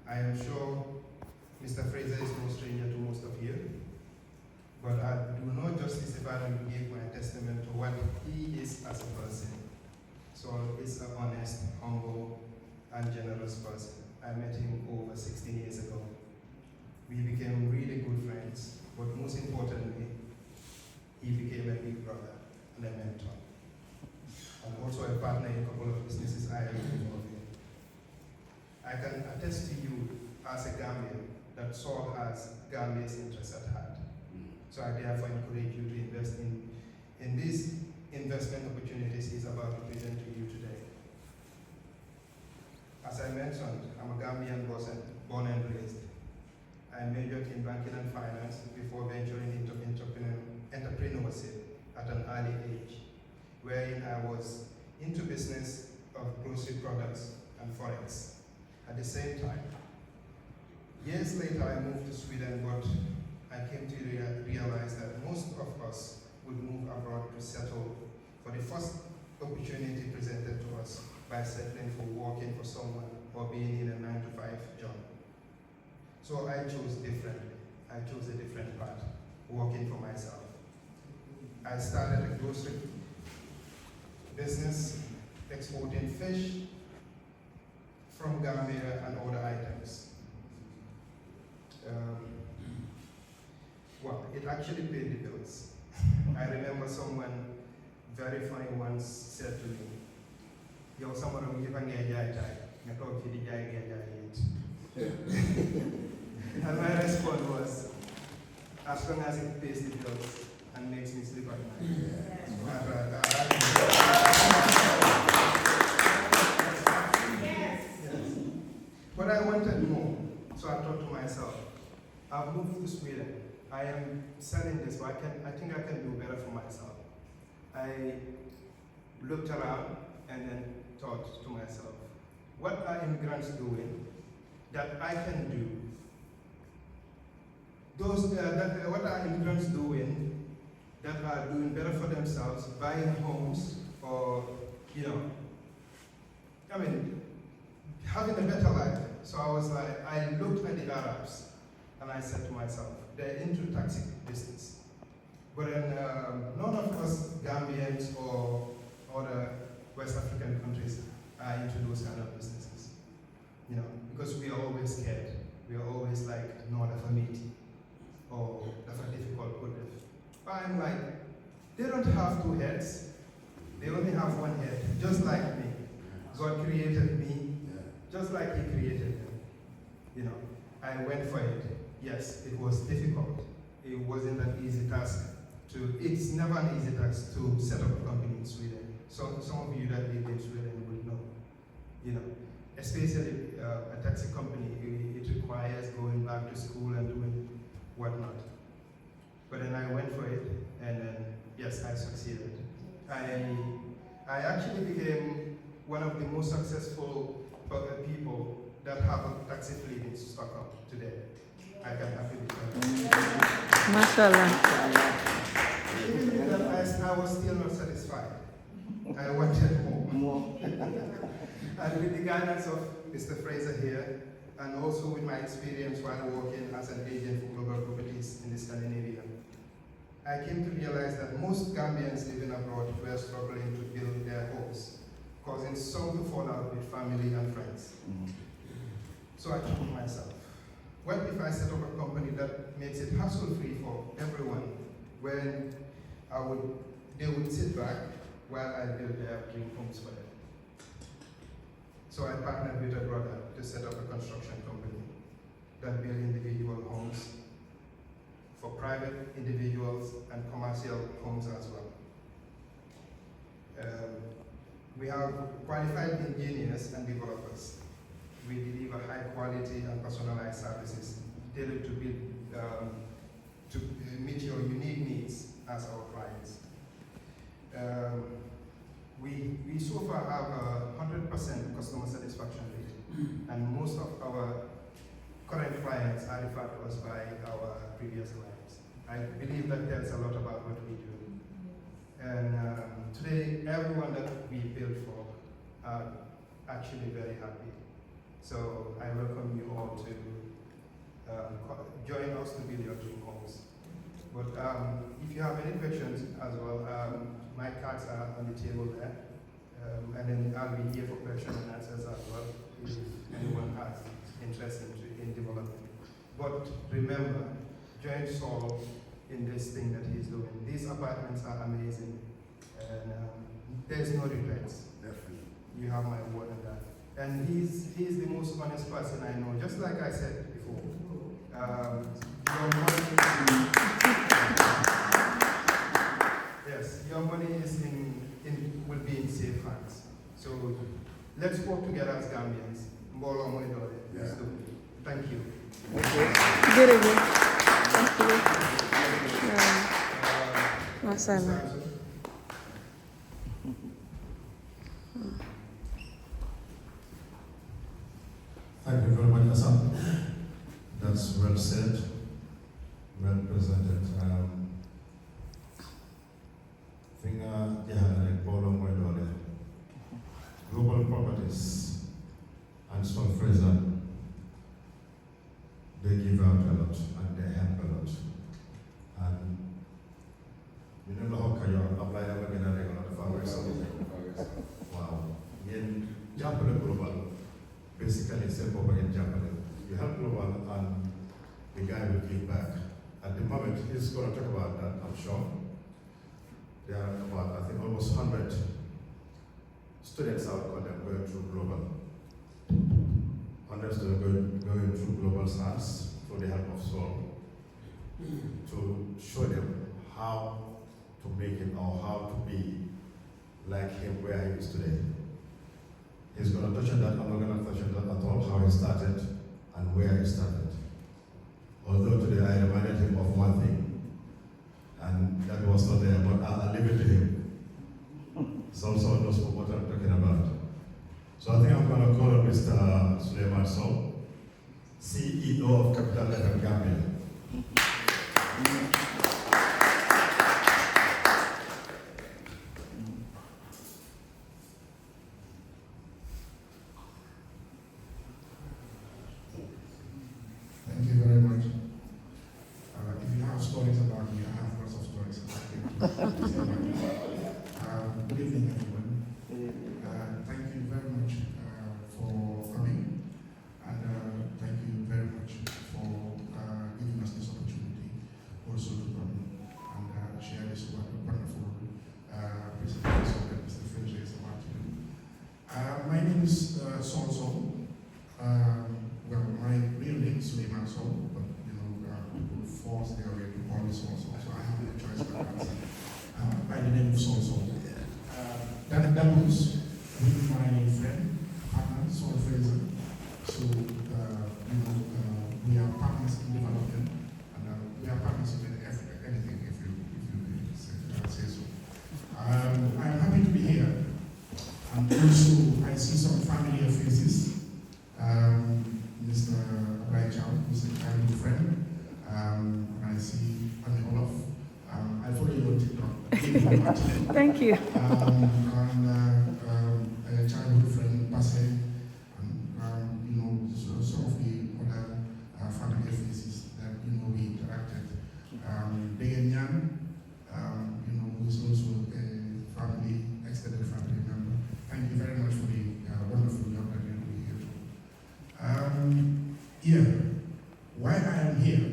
I am sure Mr. Fraser is no stranger to most of you, but I do not justice if I don't give my testament to what he is as a person. So he's an honest, humble, and generous person. I met him over 16 years ago. We became really good friends, but most importantly, he became a big brother and a mentor. And also a partner in a couple of businesses I am involved in. I can attest to you as a Gambian that Saul has Gambia's interests at heart. So I therefore encourage you to invest in these investment opportunities he's about to present to you today. As I mentioned, I'm a Gambian born and raised. I majored in banking and finance before venturing into entrepreneurship at an early age, wherein I was into business of grocery products and forex at the same time. Years later, I moved to Sweden, but I came to realize that most of us would move abroad to settle for the first opportunity presented to us by settling for working for someone or being in a 9-to-5 job. So I chose differently. I chose a different path, working for myself. I started a grocery business exporting fish from Gambia and other items. Well, it actually paid the bills. I remember someone very funny once said to me, "Yo, someone will give a gay and my response was, as long as it pays the bills and makes me sleep at night. Yes. But I wanted more, so I thought to myself, I've moved to Sweden. I am selling this, but I think I can do better for myself. I looked around and then thought to myself, what are immigrants doing that I can do? What are immigrants doing that are doing better for themselves, buying homes or, having a better life. So I was like, I looked at the Arabs and I said to myself, they're into taxi business. But then none of us Gambians or other West African countries are into those kind of businesses. Because we are always scared. We are always like, no, that's a meaty, or that's a difficult product. But I'm like, they don't have two heads. They only have one head, just like me. God created me, just like He created them. I went for it. Yes, it was difficult. It wasn't an easy task. It's never an easy task to set up a company in Sweden. So some of you that live in Sweden would know. Especially a taxi company, it requires going back to school and doing whatnot. But then I went for it, and then yes, I succeeded. I actually became one of the most successful people that have a taxi fleet in Stockholm today. I can happily tell you. Mashallah. Even with that, I was still not satisfied. I wanted more. And with the guidance of Mr. Fraser here, and also with my experience while working as an agent for global properties in the Scandinavia, I came to realize that most Gambians living abroad were struggling to build their homes, causing some to fall out with family and friends. So I told myself, what if I set up a company that makes it hassle-free for everyone, when they would sit back while I build their dream homes for them? So I partnered with a brother to set up a construction company that built individual homes for private individuals and commercial homes as well. We have qualified engineers and developers. We deliver high quality and personalized services tailored to meet your unique needs as our clients. We so far have a 100% customer satisfaction rate, and most of our current clients are referred to us by our previous clients. I believe that tells a lot about what we do. And today, everyone that we build for are actually very happy. So I welcome you all to if you have any questions as well, my cards are on the table there. And then I'll be here for questions and answers as well, if anyone has interest in development. But remember, join Saul in this thing that he's doing. These apartments are amazing, and there's no regrets. Definitely. You have my word on that. And he's the most honest person I know. Just like I said before, your money, yes, your money is will be in safe hands. So let's work together as Gambians. Mbolo moy dole. Let's do it. Thank you. Jërëjëf. Macha Allah. Thank you very much, Hassan. That's well said, well presented. Global properties and Sol Fraser, they give out a lot and they help a lot. And you know how can you apply ever get a lot of hours? Wow. In Japan Global, basically simple in Japan. You help Global and the guy will give back. At the moment, he's going to talk about that, I'm sure. There are about, I think, almost 100 students out there going through Global. Hundreds are going through Global SARS for the help of Sol to show them how to make it or how to be like him where he is today. He's going to touch on that. I'm not going to touch on that at all, how he started and where he started. Although today I reminded him of one thing, and that was not there, but I'll leave it to him. Sol knows what I'm talking about. So I think I'm going to call on Mr. Suleiman Sol, CEO of Capital FM Gambia. Thank you very much. If you have stories about me, I have lots of stories about you. Good evening, everyone. Thank you very much for coming, and thank you very much for giving us this opportunity also to come and share this wonderful presentation that Mr. Fraser is about to do. My name is Sol. Well, my real name is Suleiman Sol, but people force their way to call me Sol, so I have no choice but to answer by the name of Sol. That was with my friend, partner, Sol Fraser. So, we are partners in development, and we are partners in anything, if you say so. I am happy to be here, and also I see some familiar faces. Mr. Raichal, who's a childhood friend. I see Annie Olaf. I follow you on TikTok. Thank you. A childhood friend, Pase, and some of the other family faces that we interacted. Degen Nyan, who is also a family, extended family member. Thank you very much for the wonderful job that you're doing here. Why I am here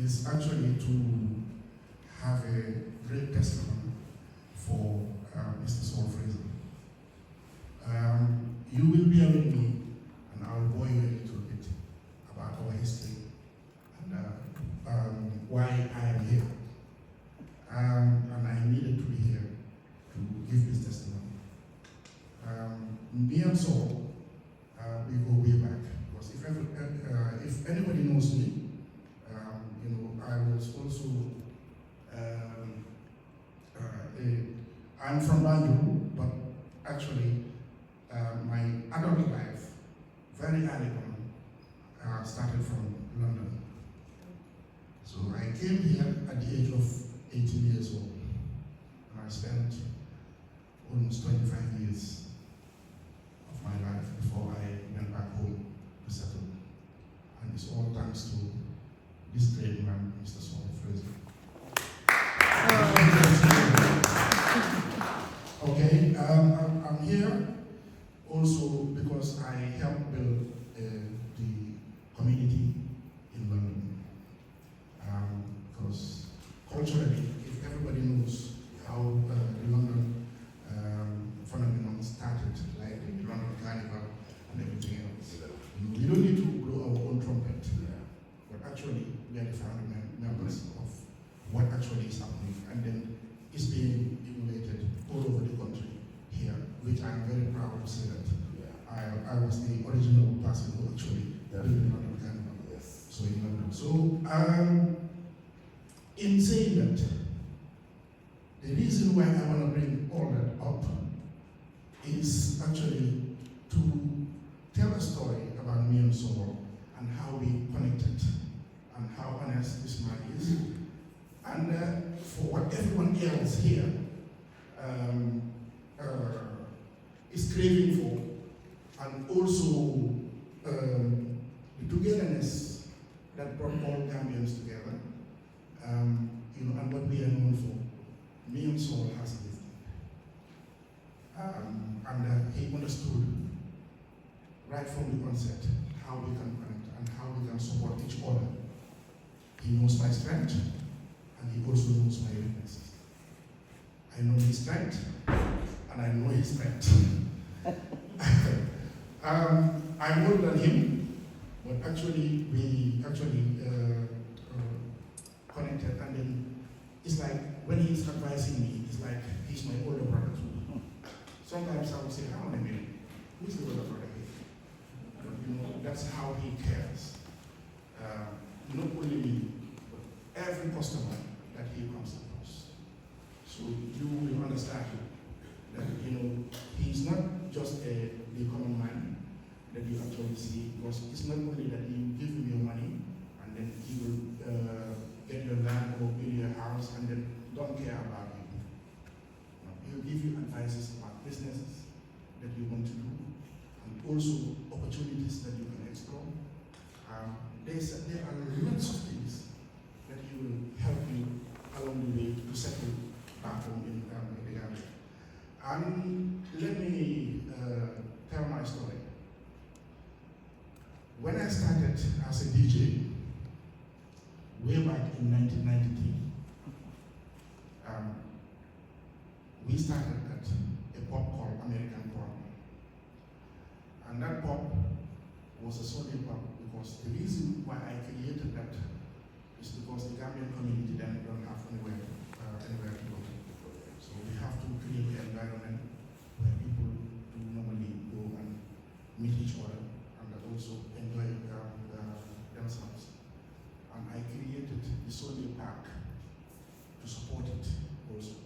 is actually to have a great testimony for Mr. Sol Fraser. You will bear with me, and I'll bore you a little bit about our history and why I am here. And I needed to be here to give this testimony. Me and Sol, we go way back. Because if anybody knows me, I was also I'm from Banjul, but actually my adult life, very early on, started from London. So I came here at the age of 18 years old, and I spent almost 25 years of my life before I went back home to settle. And it's all thanks to this great man, Mr. Sol Fraser. here also because I helped build the community in London. Because culturally, if everybody knows how the London phenomenon started, like the London Carnival and everything else, we don't need to blow our own trumpet, but actually we are the founding members of what actually is happening, and then it's being emulated all over the country here, which I'm very proud to say that I was the original person who actually built the London Carnival. Yes. So in London. So in saying that, the reason why I want to bring all that up is actually to tell a story about me and Saul and how we connected and how honest this man is. And for what everyone else here is craving for, and also the togetherness that brought all Gambians together, and what we are known for. Me and Saul has lived. And he understood right from the onset how we can connect and how we can support each other. He knows my strength, and he also knows my weaknesses. I know his strength, and I know his strength. I'm older than him, but actually we connected, and then it's like when he's advising me, it's like he's my older brother too. Sometimes I would say, "How on a minute, who's the older brother here?" But, that's how he cares. Not only me, but every customer that he comes across. So you will understand that he's not just the common man that you actually see, because it's not only that he will give you your money and then he will get your land or build your house and then don't care about you. He'll give you advices about businesses that you want to do and also opportunities that you can explore. There are lots of things that he will help you along the way to settle back home in the Gambia. And let me tell my story. When I started as a DJ, way back in 1993, we started at a pub called American Pub. And that pub was a Sunday pub because the reason why I created that is because the Gambian community then don't have anywhere to go. So we have to create an environment where people do normally go and meet each other and also enjoy themselves. And I created the Sunday Park to support it also.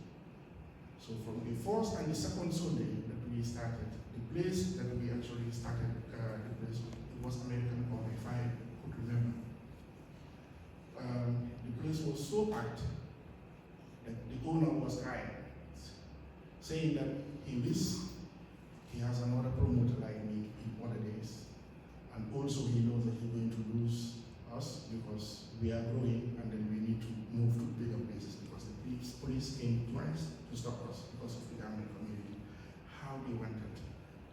So from the first and the second Sunday that we started, the place that we actually started, it was American Pub, if I could remember. The place was so packed that the owner was crying, saying that he wishes he has another promoter like me in other days. And also he knows that he's going to lose us because we are growing and then we need to move to bigger places because the police came twice to stop us because of the Gambian community, how they wanted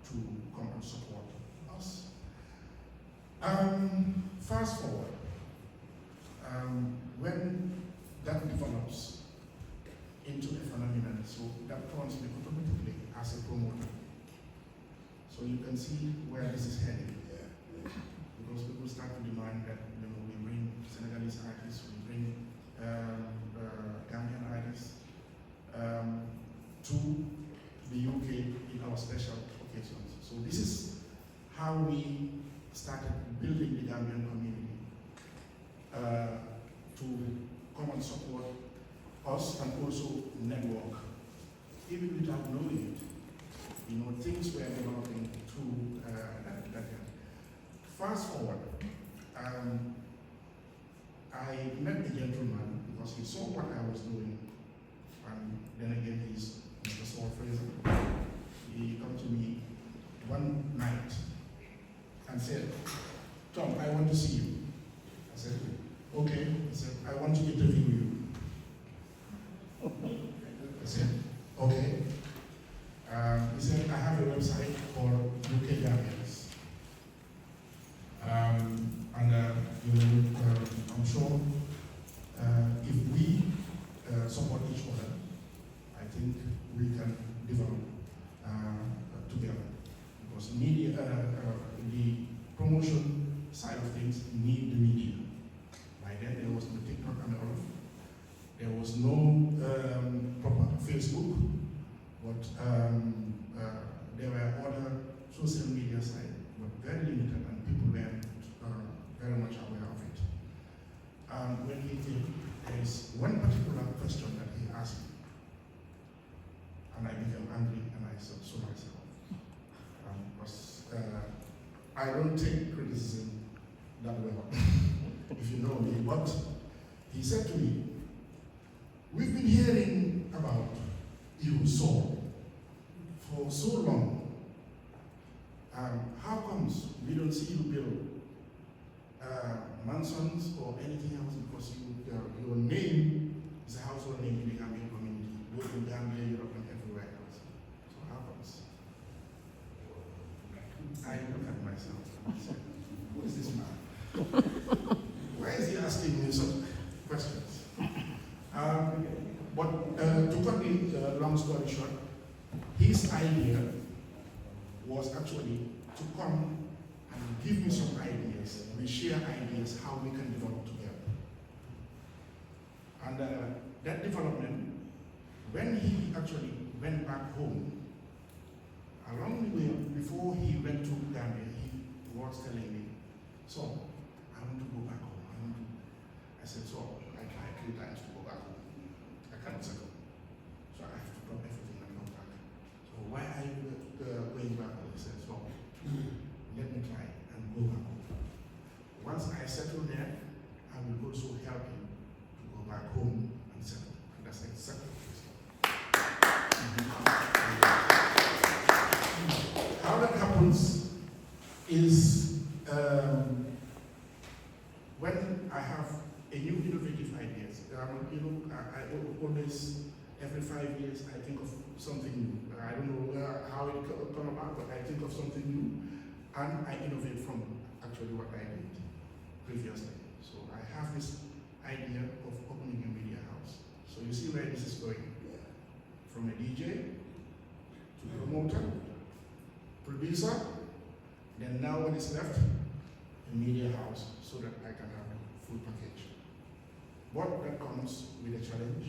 to come and support us. Fast forward, when that develops into a phenomenon, so that turns me automatically as a promoter. So you can see where this is heading. Because people start to demand that we bring Senegalese artists, we bring Gambian artists to the UK in our special occasions. So this is how we started building the Gambian community to come and support us and also network. Even without knowing it, things were developing through that. Fast forward, I met the gentleman because he saw what I was doing, and then again he's Mr. Saul Fraser. He came to me one night and said, "Tom, I want to see you." I said, "Okay." He said, "I want to interview you." I said, "Okay." He said, "I have a side of things need the media. By then there was no TikTok and all. There was no proper Facebook, but there were other social media sites, but very limited, and people weren't very much aware of it. When he came, there is one particular question that he asked me, and I became angry, and I said so myself. Because I don't take criticism that well, if you know me, but he said to me, we've been hearing about you, Saul, for so long. How comes we don't see you build mansions or anything else? Because your name is a household name in the Gambian community, both in Gambia, Europe, and everywhere else. So how comes? I look at myself and I say, who is this man? Why is he asking me such questions? But to cut the long story short, his idea was actually to come and give me some ideas. We share ideas how we can develop together. And that development, when he actually went back home, along the way, before he went to Gambia, he was telling me, so I want to go back home. I said, so I tried 3 times to go back home. I can't settle. So I have to drop everything and come back. So why are you going back home? He said, so let me try and go back home. Once I settle there, I will also help you to go back home and settle. And that's exactly what he said. How that happens is when I have a new innovative ideas. I always, every 5 years, I think of something new. I don't know how it come about, but I think of something new, and I innovate from actually what I did previously. So I have this idea of opening a media house. So you see where this is going. From a DJ to promoter, producer, then now what is left? A media house, so that I can have a full package. But that comes with a challenge,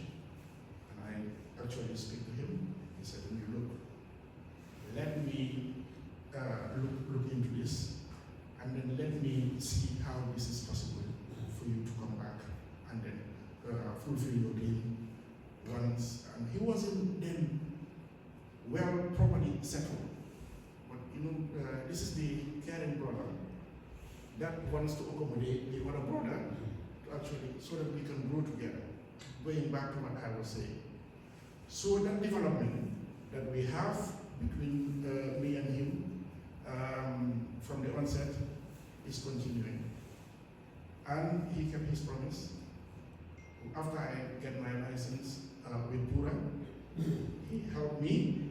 and I actually speak to him. He said to me, look, let me look into this, and then let me see how this is possible for you to come back and then fulfill your dream once. And he wasn't then well properly settled. But this is the caring brother that wants to accommodate the other brother to actually, so that we can grow together. Going back to what I was saying. So that development that we have between me and him from the onset is continuing. And he kept his promise. After I get my license with Pura, he helped me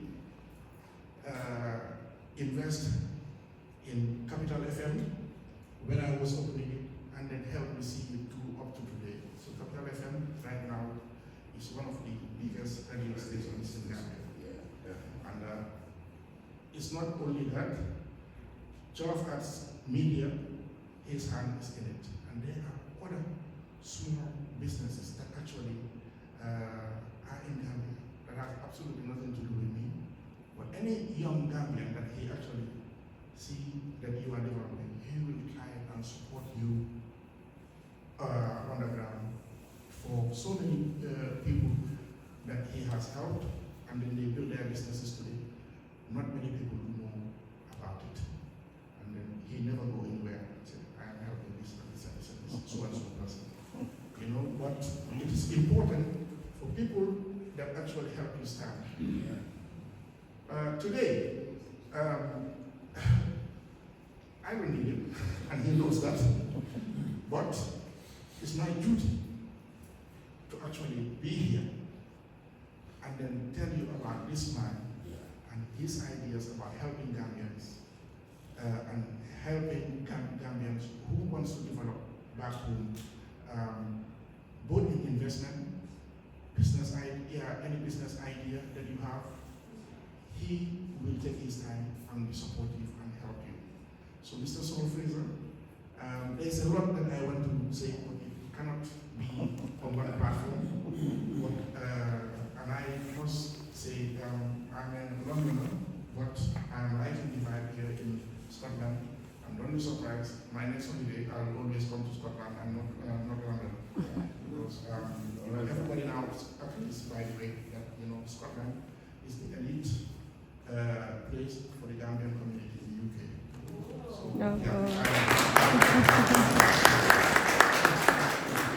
invest in Capital FM when I was opening it, and then helped me see it up to today. So Capital FM right now is one of the biggest radio stations in Gambia. And it's not only that, Jollof Arts Media, his hand is in it. And there are other small businesses that actually are in Gambia that have absolutely nothing to do with me. But any young Gambian that he actually see that you are developing, he will try and support you on the ground. For so many people that he has helped, and then they build their businesses today, not many people know about it. And then he never go anywhere and say, I am helping this and this and this and this, so and so person. But it is important for people that actually help you stand. Today, I don't need him, and he knows that. But it's my duty to actually be here and then tell you about this man and his ideas about helping Gambians and helping Gambians who wants to develop back home, both in investment, business idea, any business idea that you have. He will take his time and be supportive and help you. So Mr. Saul Fraser, There's a lot that I want to say, but it cannot be on one platform. But, and I must say, I'm a Londoner, but I'm writing the vibe here in Scotland. And don't be surprised, my next holiday, I'll always come to Scotland and not London. Because everybody now agrees, by the way, that Scotland is the elite place for the Gambian community in the UK. So, No, yeah,